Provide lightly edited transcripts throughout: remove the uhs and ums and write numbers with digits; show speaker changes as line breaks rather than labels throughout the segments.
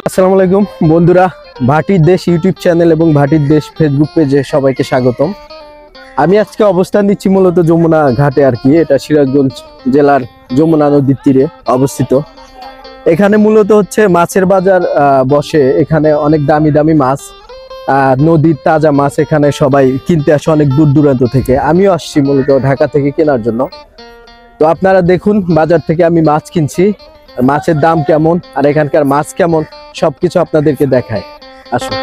আসসালামু আলাইকুম বন্ধুরা, ভাটির দেশ ইউটিউব চ্যানেল এবং ভাটির দেশ ফেসবুক পেজে সবাইকে স্বাগতম। আমি আজকে অবস্থান নিচ্ছি মূলত যমুনা ঘাটে আর কি। এটা সিরাজগঞ্জ জেলার যমুনা নদীর তীরে অবস্থিত। এখানে মূলত হচ্ছে মাছের বাজার বসে। এখানে অনেক দামি দামি মাছ, নদীর তাজা মাছ এখানে সবাই কিনতে আসে অনেক দূর দূরান্ত থেকে। আমিও আসছি মূলত ঢাকা থেকে কেনার জন্য। তো আপনারা দেখুন, বাজার থেকে আমি মাছ কিনছি, মাছের দাম কেমন আর এখানকার মাছ কেমন সবকিছু আপনাদেরকে দেখায়। আসুন।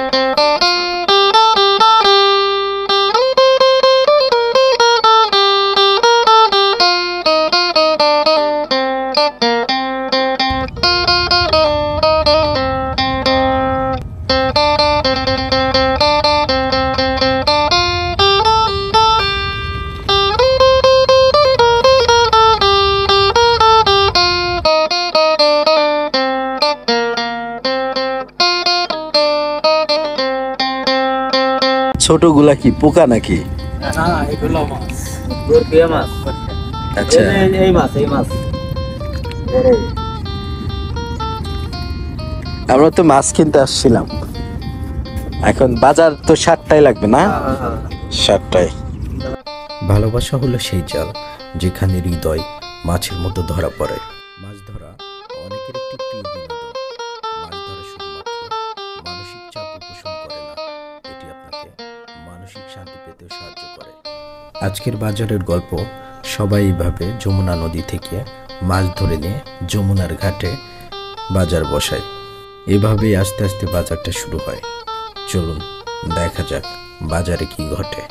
ছোটগুলা কি পোকা নাকি?
না, এগুলো মাছ, বরফিয়া মাছ।
আচ্ছা,
এই মাছ
আমরা তো মাছ কিনতে আসছিলাম। এখন বাজার তো 7টায় লাগবে না? 7টায়।
ভালোবাসা হলো সেই জাল যেখানে হৃদয় মাছের মতো ধরা পড়ে। মাছ ধরা অনেকের একটি প্রিয় বিনোদন। মাছ ধরা শুধুমাত্র মানসিক চাপ উপশম করে না, এটি আপনাকে মানসিক শান্তি পেতেও সাহায্য করে। আজকের বাজারের গল্প, সবাই এইভাবে যমুনা নদী থেকে মাছ ধরে নিয়ে যমুনার ঘাটে বাজার বসায়। এভাবেই আস্তে আস্তে বাজারটা শুরু হয়। চলুন দেখা যাক বাজারে কি ঘটে।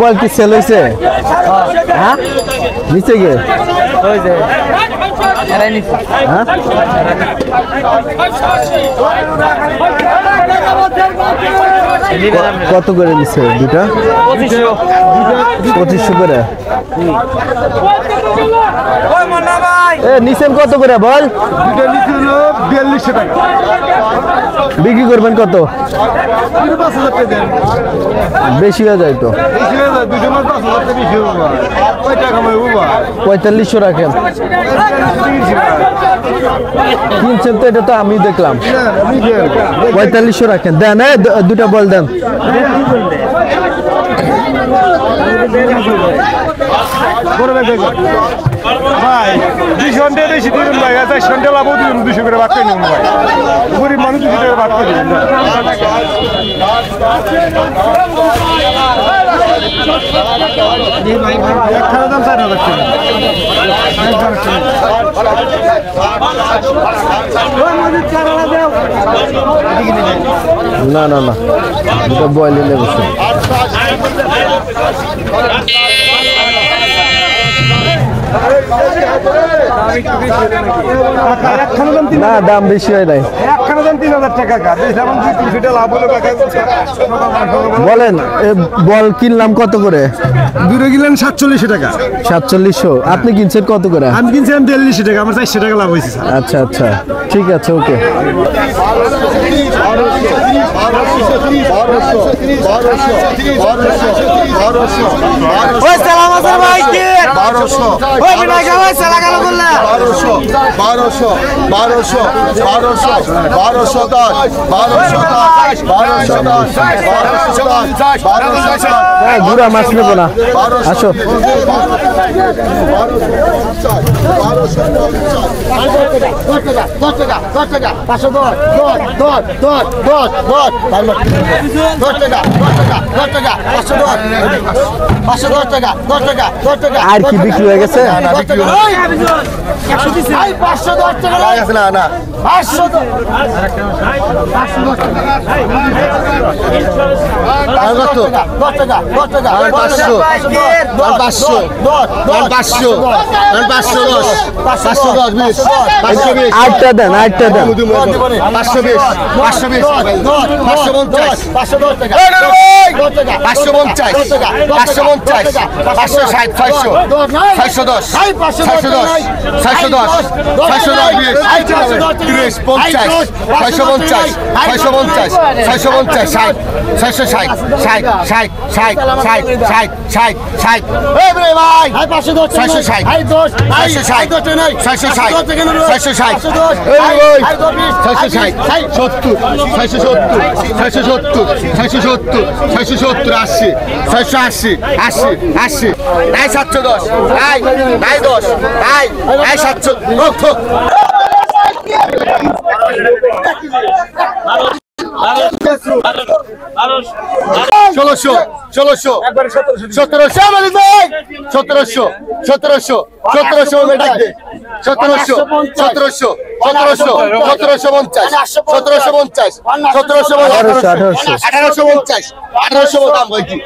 বল কি সেল হয়েছে? হ্যাঁ নিচে গে কত করে নিচ্ছে দুটা? 2500 করে। নিছেন কত করে বল? বিক্রি করবেন কত? বেশি হয়ে যায় তো। 4500 রাখেন। কিনছেন তো, এটা তো আমি দেখলাম। 4500 রাখেন। দেন দুটা বল দেন।
ভাই 200 ঘন্টা বেশি দিন ভাই, 4 ঘন্টা লাভ দিন 200 করে ভাগ করে নিন ভাই। গরিব মানুষ 200 করে ভাগ করে দিন। একখানের দাম 4,000 টাকা।
না না না, এটা বয়লে নেবে। না দাম বেশি হয় নাই।
একখানের দাম 3,000 টাকা কাজ, যেমন 2-3 লাভ হলো কাকা।
বলেন এ বল কিনলাম কত করে?
দূরে গেলেন 47 টাকা,
4700। আপনি কিনছেন কত করে?
আমি কিনছিলাম 43 টাকা, আমার 400 টাকা লাভ হয়েছে।
আচ্ছা আচ্ছা, ঠিক আছে, ওকে। গুড়া মাছ নেবো না, আসো। আর কি বিক্রি হয়ে গেছে? আটটা দেন, আটটা দেন।
520, 550, 550, 550, 550, 560, 500, 510, 610, 610, 610, 30, 50, 650, 650, 650, 60, 660, 60, 60, 60, 60, 60, 60, 660, 1700, 1700, আমাদের ভাই 1700, 1700, 1700 মেটাক দে, 1700, 1700, 1700, 1750, 1750, 1750, 1850, 1800 দাম ভাই কি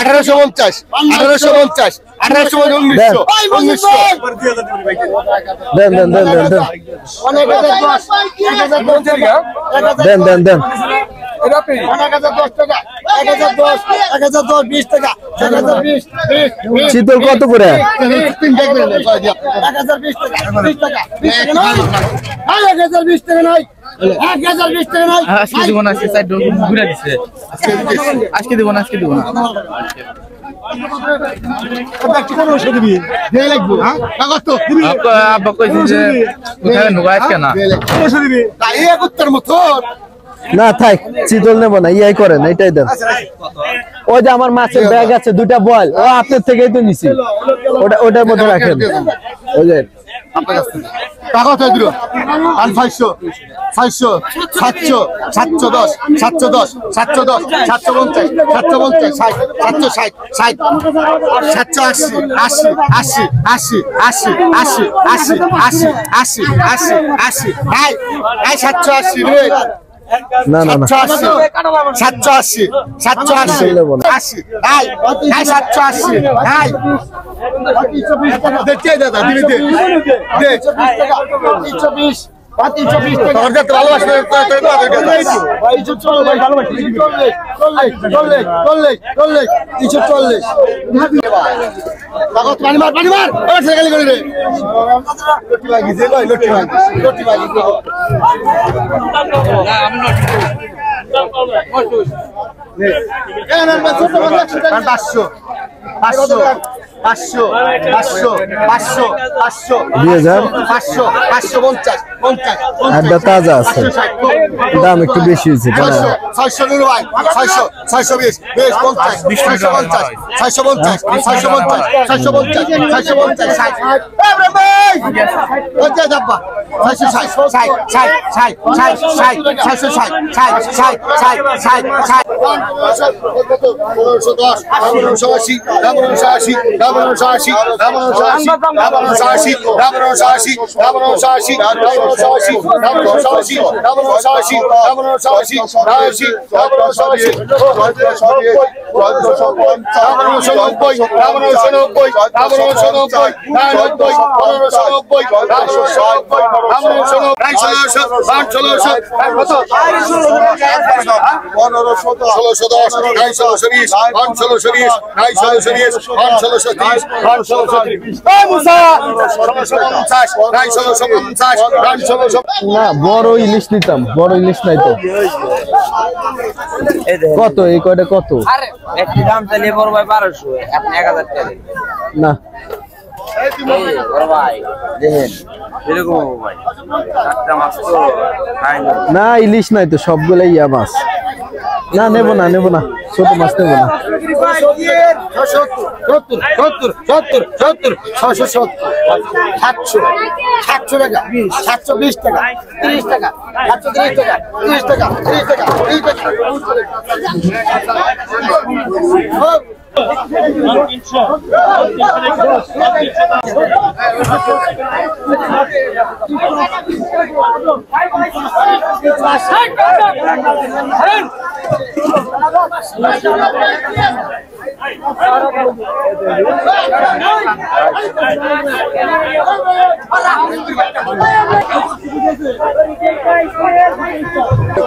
1850, 1850, 1850, 1900,
দেন দেন দেন দেন দেন দেন দেন দেন।
20 টাকা, 20,
শীতল কত করে?
1020 টাকা, 1020 টাকা নাই, 1020 টাকা নাই।
আজকে দিব না, আজকে সাইড ঘুরে দিছে। আজকে দিব না, আজকে দিব না। আব্বা কইছে যে কোথায় নুগাইছ কেন?
না থাক, শীতল নেবো না, ইয়াই করেন, এটাই দেন। ওই যে আমার মাছের ব্যাগ আছে, দুটা বল, ও আপনার থেকেই তো নিছি, ওটার মধ্যে রাখেন। ওই যে
কাগজ দিল 500, 500, 700, 710, 710, 710, 750, 750, 760, 780, 80, 80, 80, 80, 80, 80, 80, 80, 80, 80, হাই হাই 780 রে,
না না না,
780, 780, 80, হাই হাই 780, হাই দেখতে দাদা দিবি দে দে 320, 320 টাকা। তোর যত ভালোবাসা তোর তো আগে গেল। 340 ভালোবাসা 340 340। কাগজ পানি মার ওই ছেলে গলি রে। লটি লাগিছে কই লটি লাগিছে। না আমি লটি। এ না না ছোট বাচ্চা 500 500 500 500 500 500
2000
500 550 50
আড্ডা তাজা আছে, দাম একটু বেশি হয়েছে।
600 নিলো ভাই 600 620 20 50 650 650 650 650 650 60 এ ভাই
না বড় ইলিশ নিতাম, বড় ইলিশ নাই তো। কত এই কয়টা কত?
আরে একটি দাম চালিয়ে বড় ভাই 1200, আপনি 1000 টাকা দেন
না
বড় ভাই দেখেন এরকম ভাই একটা মাছ তো খাই না।
না ইলিশ নাই তো, সবগুলাই ইয়া মাছ। না নেব না, নেব না, ছোট মাছ নেব না।
720 টাকা, 730 টাকা, 30 টাকা, 730 টাকা, 30 টাকা, 30 টাকা, 30 টাকা।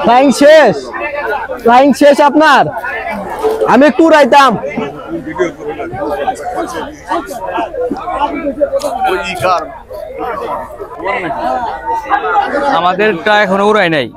ফ্লাইং শেষ, ফ্লাইং শেষ আপনার। আমি একটু উড়াইতাম।
আমাদেরটা এখনো উড়াই নাই।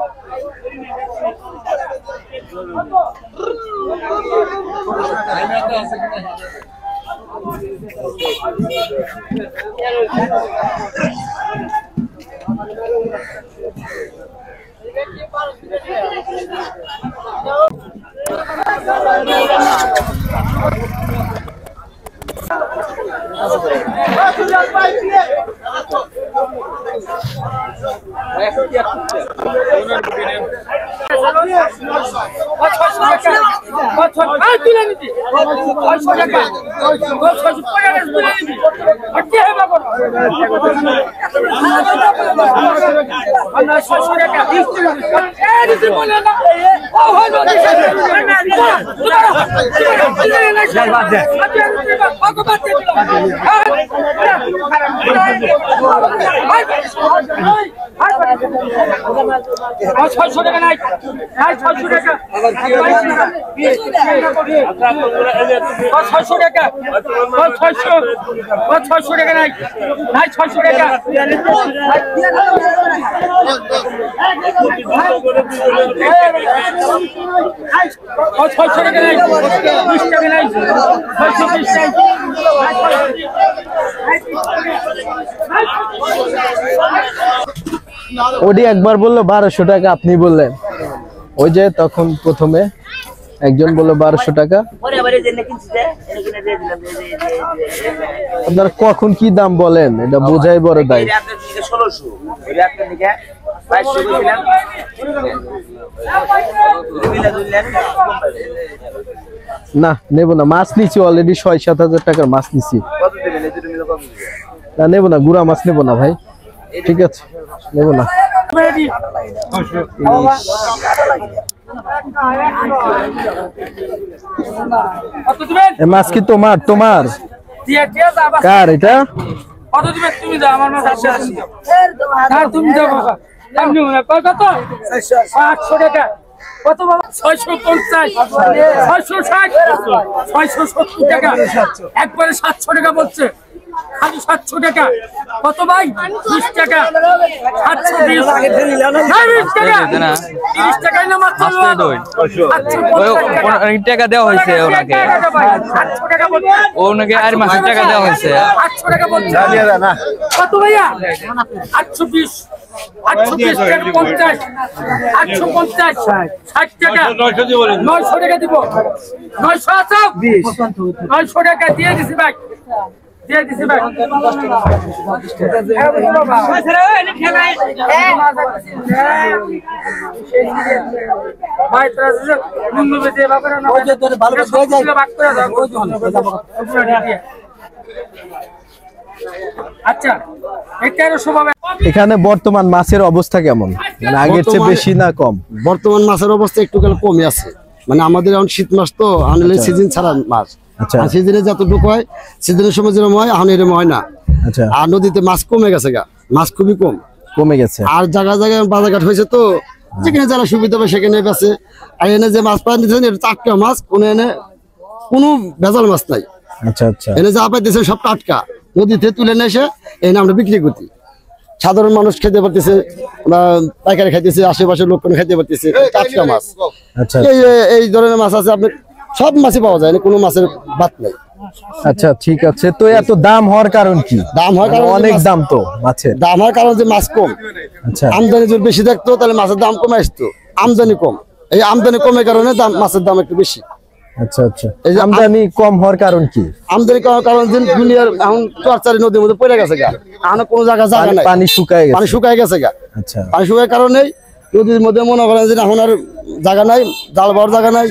ওডি একবার বললো 1200 টাকা, আপনি বললেন ওই যে তখন প্রথমে একজন বললো 1200 টাকা। আপনারা কখন কি দাম বলেন এটা বোঝাই বড় দায়।
1600
না নেব না, মাছ নিচ্ছি অলরেডি 6-7 হাজার টাকার মাছ নিচ্ছি। না নেব না, গুড়া মাছ নেব না ভাই, ঠিক আছে নেব না। এ মাছ কি তোমার? তোমার কার এটা?
কত দিবে তুমি দাও, আমার মাছ আছে আর তুমি দাও বাবা। আমি না কত 800 টাকা। কত বাবা? 650, 660, 670 টাকা। একবারে 700 টাকা বলছে, খালি 700 টাকা। কত ভাই? 20 টাকা, 720 টাকা, 30 টাকায় না মাত্র
অনেক টাকা দেওয়া হয়েছে ওনাকে, ওনাকে আর মাসের টাকা দেওয়া হয়েছে।
800 টাকা বলছে। কত ভাইয়া? 820, 820 টাকা 50, 850, 60 টাকা, 900 টাকা দিব। 900 আছে? 900 টাকা দিয়ে দিছি ভাই, দিয়ে দিছি ভাই ভাই তোরা মুন্নু বেতে বাপরা না ওই যে তোর ভালো করে যায় বাক করে দাও আচ্ছা এটারও স্বভাব।
এখানে বর্তমান মাছের অবস্থা কেমন, মানে আগের চেয়ে বেশি না কম?
বর্তমান মাছের অবস্থা একটু কমে আছে, মানে আমাদের এখন শীত মাস তো আনলে সিজন ছাড়া মাছ।
আচ্ছা
সিজনে যতটুকু হয় সিজনের সময় যেরকম হয় এখন এরকম হয় না।
আচ্ছা,
আর নদীতে মাছ কমে গেছে গা, মাছ খুবই
কমে গেছে।
আর জায়গায় জায়গায় বাজারঘাট হয়েছে তো যেখানে যারা সুবিধা পায় সেখানে বেছে। আর এনে যে মাছ পাই দিচ্ছেন এটা টাটকা মাছ, কোনো ভেজাল মাছ নাই।
আচ্ছা আচ্ছা,
এনে যা পাইতেছে সব টাটকা, নদীতে তুলে নিয়ে এসে এনে আমরা বিক্রি করছি। সাধারণ মানুষ খেতে পারতেছে বা পাইকারি খাইতেছে, আশেপাশের লোকজন খাইতে পারতেছে টাটকা মাছ।
আচ্ছা
এই ধরনের মাছ আছে, আপনার সব মাছই পাওয়া যায়, কোনো মাছের বাদ নাই।
আচ্ছা ঠিক আছে। তো এত দাম হওয়ার কারণ কি?
দাম হয় কারণ
অনেক দাম তো মাছের।
দাম হয় কারণ যে মাছ কম,
আচ্ছা,
আমদানি যদি বেশি থাকতো তাহলে মাছের দাম কমে আসতো। আমদানি কম, এই আমদানি কমের কারণে মাছের দাম একটু বেশি।
আচ্ছা আচ্ছা, এই যে আমদানি কম হওয়ার কারণ কি?
আমদানি কমার কারণ যে দুনিয়ার এখন চরচারি নদীর মধ্যে পড়ে গেছে গা, এখন কোনো জায়গা নাই,
পানি শুকায় গেছে।
পানি শুকায় গেছে গা।
আচ্ছা,
পানি শুকার কারণেই নদীর মধ্যে মনে করেন যে এখন আর জায়গা নাই, জাল বড় জায়গা নাই,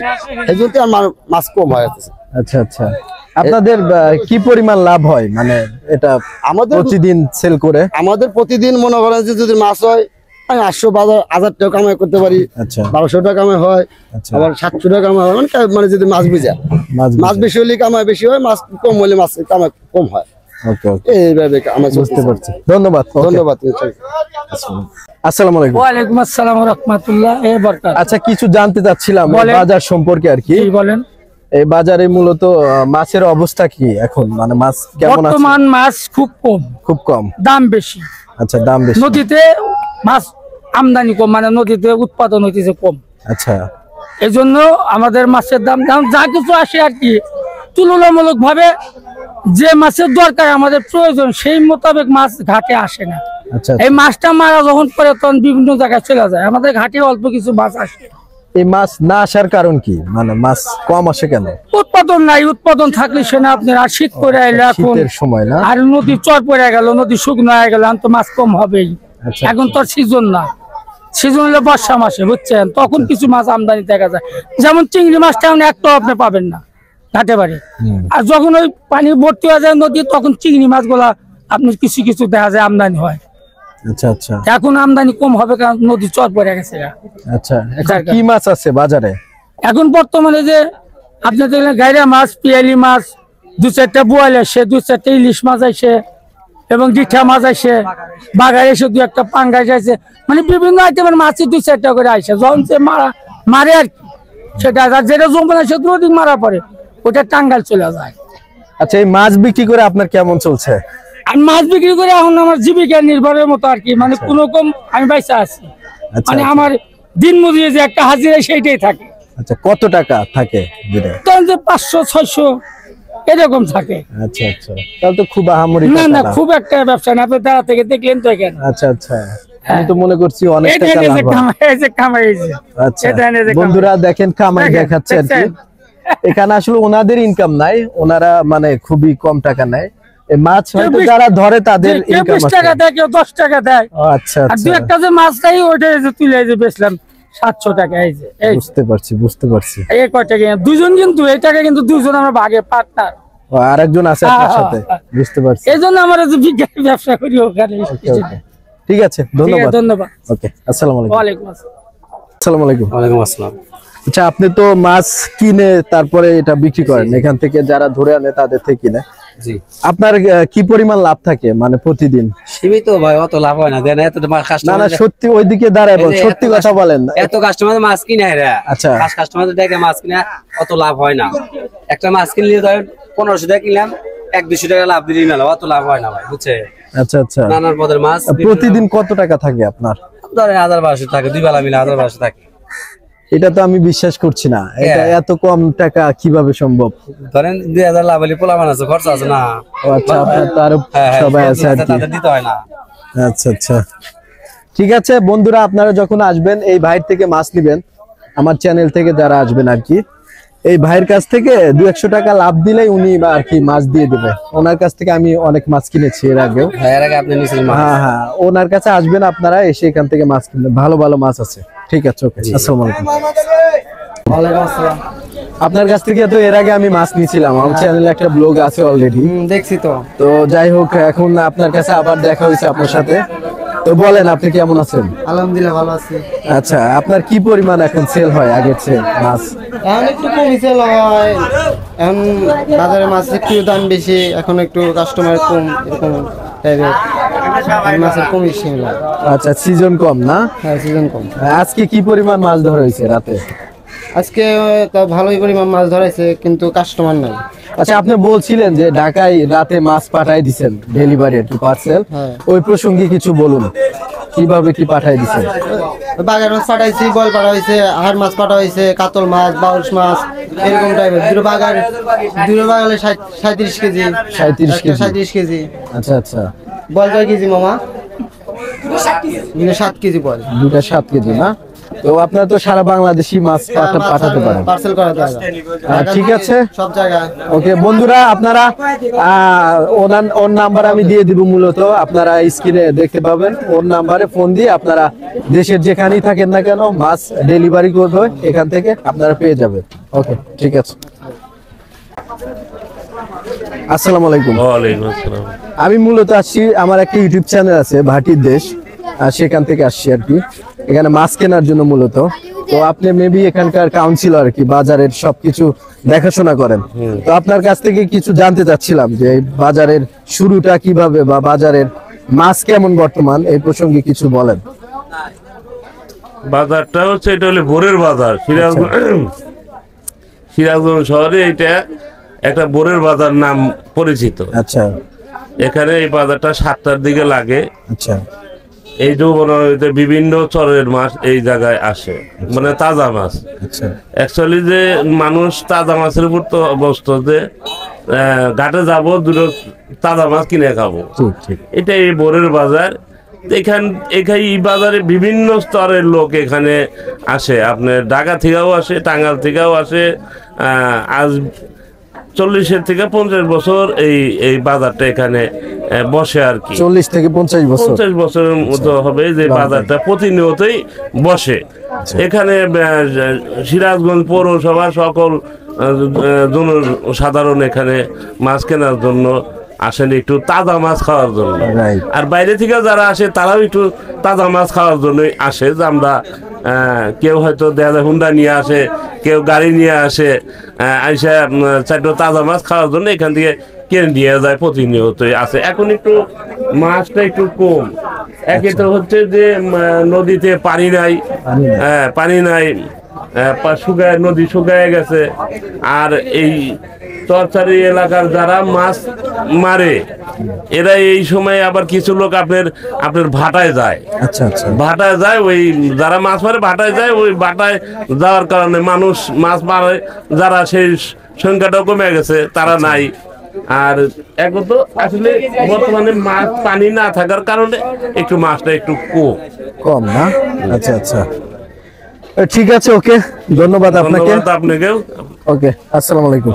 এই জন্য আর মাছ কম হয়ে যাচ্ছে।
আচ্ছা আচ্ছা, আপনাদের কি পরিমাণ লাভ হয়, মানে এটা
আমাদের
প্রতিদিন সেল করে?
আমাদের প্রতিদিন মনে করেন যে যদি মাছ হয় 800-1000 টাকা কামাই করতে পারি।
আচ্ছা,
1200 টাকা কামাই হয়,
আচ্ছা,
আবার 700 টাকা কামাই হয়, মানে যদি মাছ বুঝা। মাছ বেশি হলে কামাই বেশি হয়, মাছ কম হলে মাছ কামাই কম হয়।
ওকে ওকে,
এইভাবে আমরা
বুঝতে পারছি। ধন্যবাদ।
ধন্যবাদ।
আসসালামু আলাইকুম।
ওয়ালাইকুম আসসালাম ওয়া রাহমাতুল্লাহ এ বরকাত।
আচ্ছা, কিছু জানতে চাচ্ছিলাম বাজার সম্পর্কে আর কি।
বলেন।
এই বাজারে মূলত মাছের অবস্থা কি এখন, মানে মাছ কেমন আছে?
বর্তমান মাছ খুব কম, দাম বেশি।
আচ্ছা, দাম বেশি।
নদীতে মাছ আমদানি কম, মানে নদীতে উৎপাদন হইতেছে কম।
আচ্ছা,
এই জন্য আমাদের মাছের দাম যা কিছু আসে আর কি তুলনামূলক ভাবে যে মাছের দরকার আমাদের প্রয়োজন সেই মোতাবেক মাছ ঘাটে আসে না।
আচ্ছা,
এই মাছটা মারা যখন পরে তখন বিভিন্ন জায়গায় চলে যায়, আমাদের ঘাটে অল্প কিছু মাছ আসে।
এই মাছ না আসার কারণ কি, মানে মাছ কম আসে কেন?
উৎপাদন নাই, উৎপাদন থাকলে সে না আপনার। আর শীত পরে আইলে এখন
শীতের সময় না,
আর নদী চর পড়ে গেল, নদী শুকনো হয়ে গেল, তো মাছ কম হবেই।
আচ্ছা,
এখন তো সিজন না, সিজন হলে বর্ষা মাসে, বুঝছেন, তখন কিছু মাছ আমদানি দেখা যায়। যেমন চিংড়ি মাছটা এখন একটাও আপনি পাবেন না ঘাটে বাড়ি। আর যখন ওই পানি ভর্তি হয়ে যায় নদী, তখন চিংড়ি মাছগুলা আপনি কিছু কিছু দেখা যায় আমদানি হয়।
আচ্ছা আচ্ছা,
এখন আমদানি কম হবে কারণ নদী চর পড়ে গেছে।
আচ্ছা, এখন কি মাছ আছে বাজারে?
এখন বর্তমানে যে আপনি দেখলেন গাইরা মাছ, পিয়ালি মাছ, 2-4টা বোয়াল আসে, 2-4টা ইলিশ মাছ আসে, এবং ডিঠা মাছ আসে, বাগার এসে 2-1টা পাঙ্গাস আছে, মানে বিভিন্ন আইটেমের মাছই 2-4টা করে আসে। যখন সে মারে আর কি, সেটা যেটা জমে না সেটা অধিক মারা পড়ে, ওটা টাঙ্গাল চলে যায়।
আচ্ছা, এই মাছ বিক্রি করে আপনার কেমন চলছে?
আর মাছ বিক্রি করে এখন আমার জীবিকা নির্ভরের মতো আর কি, মানে কোন রকম আমি বাইসা আছি। মানে আমার দিন মজুরি যে একটা হাজিরা সেইটাই থাকে।
আচ্ছা, কত টাকা থাকে দিনে?
তখন যে 500-600 এরকম থাকে।
আচ্ছা আচ্ছা, তাহলে তো খুব আহামরি
না
টাকা
না,
না।
খুব একটা ব্যবসা না, আপনি দাঁড়া থেকে দেখলেন তো এখানে।
আচ্ছা আচ্ছা, আমি তো মনে করছি অনেক টাকা লাভ হয়। আচ্ছা, বন্ধুরা দেখেন কামাই দেখাচ্ছে আর কি। এখানে আসলে ওনাদের ইনকাম নাই, ওনারা মানে খুবই কম টাকা নেয়। এই মাছ হয়তো যারা ধরে তাদের ইনকাম
20 টাকা দেয়, কেউ 10 টাকা দেয়।
আচ্ছা
আর
আচ্ছা,
2-1টা যে মাছ দেয় ওইটা যে তুলে যে বেচলাম 700 টাকা। এই যে
বুঝতে পারছি।
এই কয়টা দুজন, কিন্তু এই টাকা কিন্তু দুজন আমরা ভাগে পার্টনার।
আরেকজন আছে আপনার সাথে, বুঝতে পারছি।
এই জন্য আমরা যে বিজ্ঞানী ব্যবসা করি ওখানে।
ঠিক আছে, ধন্যবাদ।
ধন্যবাদ।
ওকে, আসসালামু আলাইকুম।
ওয়ালাইকুম আসসালাম।
আসসালামু আলাইকুম।
ওয়ালাইকুম আসসালাম।
আচ্ছা, আপনি তো মাছ কিনে তারপরে এটা বিক্রি করেন, এখান থেকে যারা ধরে আনে তাদের থেকে কিনে।
জি,
আপনার কি পরিমাণ লাভ থাকে মানে প্রতিদিন?
সীমিত ভাই, অত লাভ হয় না। দেন এত
না
কাস্টমার,
না, সত্যি ওইদিকে দাঁড়ায় বল, সত্যি কথা বলেন।
এত কাস্টমার মাছ কিনে রে।
আচ্ছা,
কাস্টমার দেখে মাছ কিনে অত লাভ হয় না। একটা মাছ কিনলে ধরেন 1500 টাকা কিনলাম, 100-200 টাকা লাভ দিলেই মেলা, অত লাভ হয় না ভাই, বুঝছে।
আচ্ছা আচ্ছা,
নানান পদের মাছ
প্রতিদিন কত টাকা থাকে আপনার?
ধরেন 1000-1200 থাকে, 2 বেলা মিলে 1000-1200 থাকে।
এটা তো আমি বিশ্বাস করছি না, এটা এত কম টাকা কিভাবে সম্ভব?
ধরেন 2000 লাভ হলে পোলা আছে, খরচা আছে না।
আচ্ছা, আপনার তো আরো সবাই আছে আর কি,
তাদের দিতে হয় না।
আচ্ছা আচ্ছা, ঠিক আছে বন্ধুরা, আপনারা যখন আসবেন এই ভাইয়ের থেকে মাছ নিবেন, আমার চ্যানেল থেকে যারা আসবেন আর কি, এই ভাইয়ের কাছ থেকে 200 টাকা লাভ দিলেই উনি বা আর কি মাছ দিয়ে দেবে। ওনার কাছ থেকে আমি অনেক মাছ কিনেছি এর আগেও।
এর আগে আপনি নিয়েছিলেন মাছ?
হ্যাঁ হ্যাঁ, ওনার কাছে আসবেন আপনারা, এসে এখান থেকে মাছ কিনবেন, ভালো ভালো মাছ আছে। ঠিক আছে, ওকে, আসসালামু আলাইকুম।
ওয়ালাইকুম আসসালাম।
আপনার কাছ থেকে তো এর আগে আমি মাছ নিয়েছিলাম, আমার চ্যানেলে একটা ব্লগ আছে অলরেডি।
দেখছি তো।
তো যাই হোক, এখন আপনার কাছে আবার দেখা হয়েছে আপনার সাথে। তো বলেন আপনি কেমন আছেন?
আলহামদুলিল্লাহ ভালো আছি।
আচ্ছা, আপনার কি পরিমাণ এখন সেল হয় আগের চেয়ে মাছ?
এখন একটু কমই সেল হয়, এখন বাজারে মাছ একটু দাম বেশি, এখন একটু কাস্টমার কম, এরকম টাইপের মাছের কমই সেল হয়।
আচ্ছা, সিজন কম না?
হ্যাঁ, সিজন কম।
আজকে কি পরিমাণ মাছ ধরা হয়েছে রাতে?
আজকে তা ভালোই পরিমাণ মাছ ধরাইছে, কিন্তু কাস্টমার নাই।
আচ্ছা, আপনি বলছিলেন যে ঢাকায় রাতে মাছ পাঠাই দিছেন ডেলিভারি একটু পার্সেল,
হ্যাঁ।
ওই প্রসঙ্গে কিছু বলুন, কিভাবে কি পাঠাই দিছেন?
বাগার মাছ পাঠাইছি, বল পাঠা হয়েছে, আহার মাছ পাঠা হয়েছে, কাতল মাছ, বাউস মাছ, এরকম টাইপের। দুটো বাগালে 37 কেজি।
37 কেজি।
37 কেজি।
আচ্ছা আচ্ছা,
বল কয় কেজি মামা? 7 কেজি বল।
দুটা 7 কেজি না? তো আপনারা তো সারা বাংলাদেশি মাছ পাঠাতে পারেন।
পার্সেল করা যায়।
ঠিক আছে,
সব জায়গায়।
ওকে বন্ধুরা, আপনারা ওর নাম্বার আমি দিয়ে দিব, মূলত আপনারা স্ক্রিনে দেখতে পাবেন। ওর নাম্বারে ফোন দিয়ে আপনারা দেশের যেখানেই থাকেন না কেন মাছ ডেলিভারি করবে, এখান থেকে আপনারা পেয়ে যাবেন। ওকে, ঠিক আছে। আসসালামু আলাইকুম।
ওয়ালাইকুম আসসালাম।
আমি মূলত আসছি, আমার একটা ইউটিউব চ্যানেল আছে ভাটির দেশ, সেখান থেকে আসছি আর কি, এখানে মাছ কেনার জন্য মূলত। তো আপনি মেবি এখানকার কাউন্সিলর আর কি, বাজারের সবকিছু দেখাশোনা করেন। তো আপনার কাছ থেকে কিছু জানতে চাচ্ছিলাম যে এই বাজারের শুরুটা কিভাবে, বা বাজারের মাছ কেমন বর্তমান, এই প্রসঙ্গে কিছু বলেন।
বাজারটা হচ্ছে, এটা হলো ভোরের বাজার। সিরাজগঞ্জ শহরে এটা একটা ভোরের বাজার নাম পরিচিত।
আচ্ছা,
এখানে এই বাজারটা 7টার দিকে লাগে।
আচ্ছা,
এই যৌবনদীতে বিভিন্ন চরের মাছ এই জায়গায় আসে, মানে তাজা মাছ।
আচ্ছা,
অ্যাকচুয়ালি যে মানুষ তাজা মাছের উপর তো অবস্থ, যে ঘাটে যাবো দুটো তাজা মাছ কিনে খাবো,
ঠিক ঠিক।
এটা এই ভোরের বাজার। এখানে এই বাজারে বিভিন্ন স্তরের লোক এখানে আসে, আপনার ঢাকা থেকেও আসে, টাঙ্গাইল থেকেও আসে। আজ 40 থেকে 50 বছর এই বাজারটা এখানে বসে আর কি।
40 থেকে 50 বছর।
50 বছরের মতো হবে যে বাজারটা প্রতিনিয়তই বসে। এখানে সিরাজগঞ্জ পৌরসভা সকল জনসাধারণ এখানে মাছ কেনার জন্য আসেন, একটু তাজা মাছ খাওয়ার জন্য। আর বাইরে থেকে যারা আসে তারাও একটু তাজা মাছ খাওয়ার জন্যই আসে। যে আমরা কেউ হয়তো দেখা যায় হুন্ডা নিয়ে আসে, কেউ গাড়ি নিয়ে আসে, আইসা 4টা তাজা মাছ খাওয়ার জন্য এখান থেকে কিনে নিয়ে যায়, প্রতিনিয়তই আছে। এখন একটু মাছটা একটু কম। একে তো হচ্ছে যে নদীতে পানি নাই, পানি নাই, শুকায়, নদী শুকায় গেছে। আর এই চরচারি এলাকার যারা মাছ মারে, এরা এই সময় আবার কিছু লোক আপনার ভাটায় যায়।
আচ্ছা আচ্ছা,
ভাটায় যায়, ওই যারা মাছ মারে ভাটায় যায়, ওই ভাটায় যাওয়ার কারণে মানুষ মাছ মারে যারা, সেই সংখ্যাটাও কমে গেছে, তারা নাই। আর এখন তো আসলে বর্তমানে মাছ পানি না থাকার কারণে একটু মাছটা একটু
কম না? আচ্ছা আচ্ছা, ঠিক আছে, ওকে, ধন্যবাদ আপনাকে।
আপনাকেও।
ওকে, আসসালামু আলাইকুম।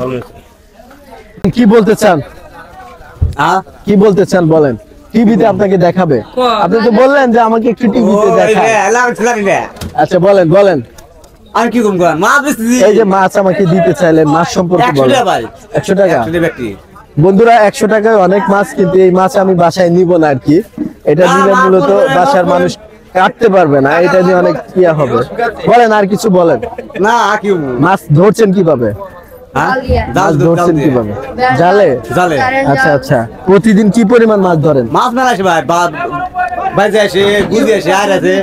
কি বলতে চান? কি বলতে চান বলেন। টিভিতে আপনাকে দেখাবে, আপনি তো বললেন যে আমাকে একটু টিভিতে দেখান। আচ্ছা, বলেন বলেন।
আর কি কম করেন? মাছ বেশি।
এই যে মাছ আমাকে দিতে চাইলেন, মাছ সম্পর্কে বলেন। 100 টাকা। বন্ধুরা, 100 টাকায় অনেক মাছ, কিন্তু এই মাছ আমি বাসায় নিব না আর কি। এটা দিলে মূলত বাসার মানুষ কাটতে পারবে না, এটা দিয়ে অনেক ইয়া হবে। বলেন, আর কিছু বলেন।
না, কি
মাছ ধরছেন কিভাবে? মাছ ধরছেন কিভাবে? জালে?
জালে।
আচ্ছা আচ্ছা, প্রতিদিন কি পরিমাণ মাছ ধরেন?
মাছ মেলা আসে ভাই, বাইরে আসে, গুজি আসে, আর আছে।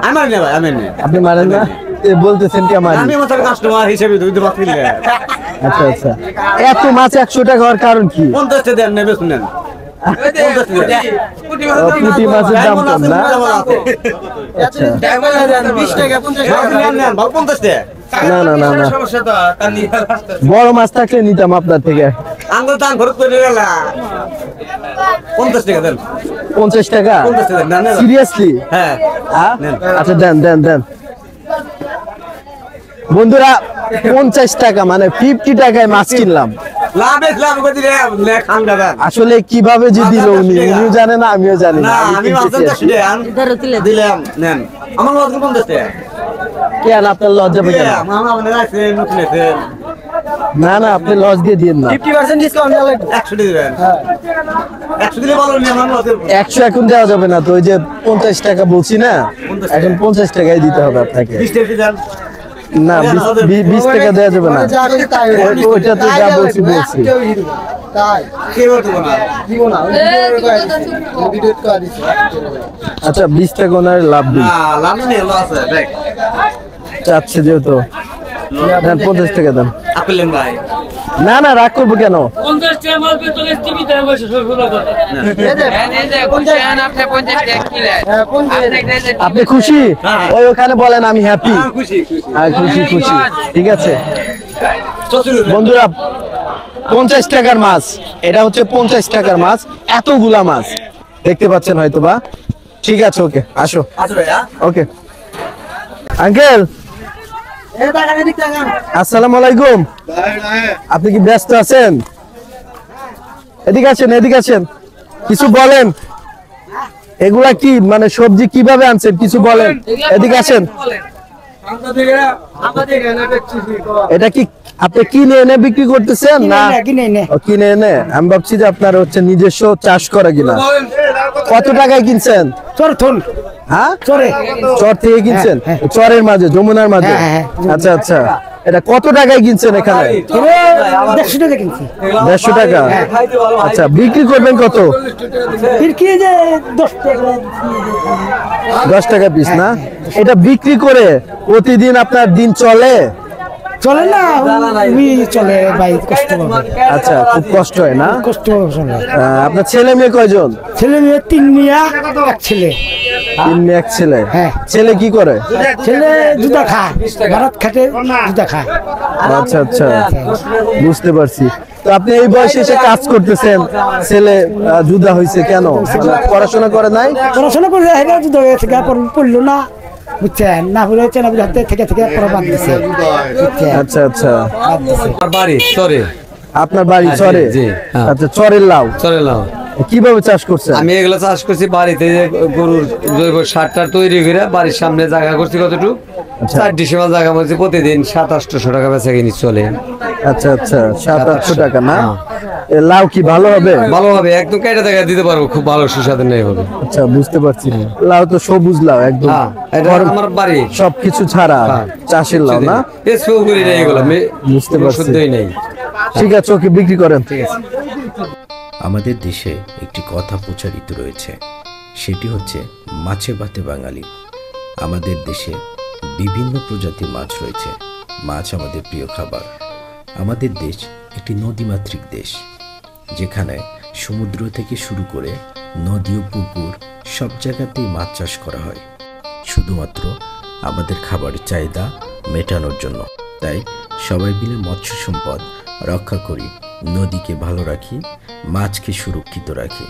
আমার না ভাই, আমি না।
আপনি মারেন না? বলতেছেন কি আমার?
আমি আমার কাস্টমার হিসেবে দুধ মাছ কিনলে।
আচ্ছা আচ্ছা, এত মাছ 100 টাকা হওয়ার কারণ কি?
50 টাকা দেন, নেবে শুনেন।
পুঁটি মাছের দাম কম না? আচ্ছা,
20 টাকা 50 টাকা নেন, 50 টাকা।
না না না না, বড় মাছ থাকলে নিতাম আপনার থেকে।
আঙ্গুল দাম খরচ করে গেল 50 টাকা দেন।
50 টাকা?
50 টাকা দেন। সিরিয়াসলি? হ্যাঁ।
আচ্ছা, দেন দেন দেন। বন্ধুরা 50 টাকা মানে 50 টাকায় মাছ কিনলাম। আসলে কিভাবে যে দিল উনিও জানে না, আমিও জানি না। কেন আপনার লজ্জা পেয়ে গেল? না না, আপনি লজ দিয়ে দিন না। 100 এখন দেওয়া যাবে না তো, ওই যে 50 টাকা বলছি না, এখন 50 টাকাই দিতে হবে আপনাকে। না 20 টাকা দেওয়া যাবে না, ওইটা তো যা বলছি বলছি। আচ্ছা 20 টাকা ওনার লাভ দিন চাচ্ছে যেহেতু, 50 টাকা দেন। না না, রাগ করবো কেন? আপনি খুশি? ওই ওখানে বলেন আমি হ্যাপি। খুশি খুশি, ঠিক আছে বন্ধুরা। 50 টাকার মাছ, এটা হচ্ছে 50 টাকার মাছ, এতগুলা মাছ দেখতে পাচ্ছেন হয়তো বা। ঠিক আছে, ওকে আসো। ওকে আঙ্কেল, আসসালামু আলাইকুম। আপনি কি ব্যস্ত আছেন? এদিকে আছেন, এদিকে আছেন, কিছু বলেন। এগুলা কি মানে সবজি কিভাবে আনছেন কিছু বলেন, এদিকে আছেন। এটা কি আপনি কিনে এনে বিক্রি করতেছেন না? কিনে এনে। আমি ভাবছি যে আপনার হচ্ছে নিজস্ব চাষ করা কিনা। কত টাকায় কিনছেন? হ্যাঁ, চর থেকে কিনছেন? চরের মাঝে, যমুনার মাঝে? আচ্ছা আচ্ছা, এটা কত টাকায় কিনছেন এখানে? 150 টাকা। আচ্ছা, বিক্রি করবেন কত? 10 টাকা পিস না? এটা বিক্রি করে প্রতিদিন আপনার দিন চলে?
চলে না, চলে ভাই, কষ্ট।
আচ্ছা, খুব কষ্ট হয় না?
কষ্ট চলে।
আপনার ছেলে মেয়ে কয়জন?
ছেলে মেয়ে 3 মেয়ে 1 ছেলে।
3 মেয়ে 1 ছেলে?
হ্যাঁ।
ছেলে কি করে?
ছেলে জুতা খায়, ভারত খাটে, জুতা খায়।
আচ্ছা আচ্ছা, বুঝতে পারছি। তো আপনি এই বয়সে এসে কাজ করতেছেন, ছেলে জুদা হয়েছে কেন? পড়াশোনা করে নাই?
পড়াশোনা করে জুদা হয়ে থেকে পড়লো না, বুঝছেন না, হলে চেনা বুঝাতে থেকে পড়া বাদ দিছে।
আচ্ছা আচ্ছা,
বাড়ি চরে।
আপনার বাড়ি চরে? আচ্ছা, চরের লাউ।
চরে লাউ
কিভাবে চাষ করছেন?
আমি এগুলো চাষ করছি বাড়িতে, গরুর জৈব সারটা তৈরি করে বাড়ির সামনে জায়গা করছি কতটুকু, 4 ডিসেম্বর জায়গা বলছি, প্রতিদিন 700-800 টাকা বেচা কিনি চলে।
আচ্ছা আচ্ছা, 700-800 টাকা না? লাউ কি ভালো হবে?
ভালো হবে, একদম কেটে দেখা দিতে পারবো, খুব ভালো সুস্বাদু নেই হবে।
আচ্ছা, বুঝতে পারছি। লাউ তো সবুজ লাউ একদম,
আমার বাড়ি
সবকিছু ছাড়া চাষের লাউ না?
বুঝতে পারছি, নেই।
ঠিক আছে, ওকে বিক্রি করেন।
ঠিক আছে।
আমাদের দেশে একটি কথা প্রচারিত রয়েছে, সেটি হচ্ছে মাছে ভাতে বাঙালি। আমাদের দেশে বিভিন্ন প্রজাতির মাছ রয়েছে। মাছ আমাদের প্রিয় খাবার। আমাদের দেশ একটি নদীমাতৃক দেশ, যেখানে সমুদ্র থেকে শুরু করে নদী ও পুকুর সব জায়গাতেই মাছ চাষ করা হয়, শুধুমাত্র আমাদের খাবারের চাহিদা মেটানোর জন্য। তাই সবাই মিলে মৎস্য সম্পদ রক্ষা করি, নদীকে ভালো রাখি, মাছকে সুরক্ষিত রাখি।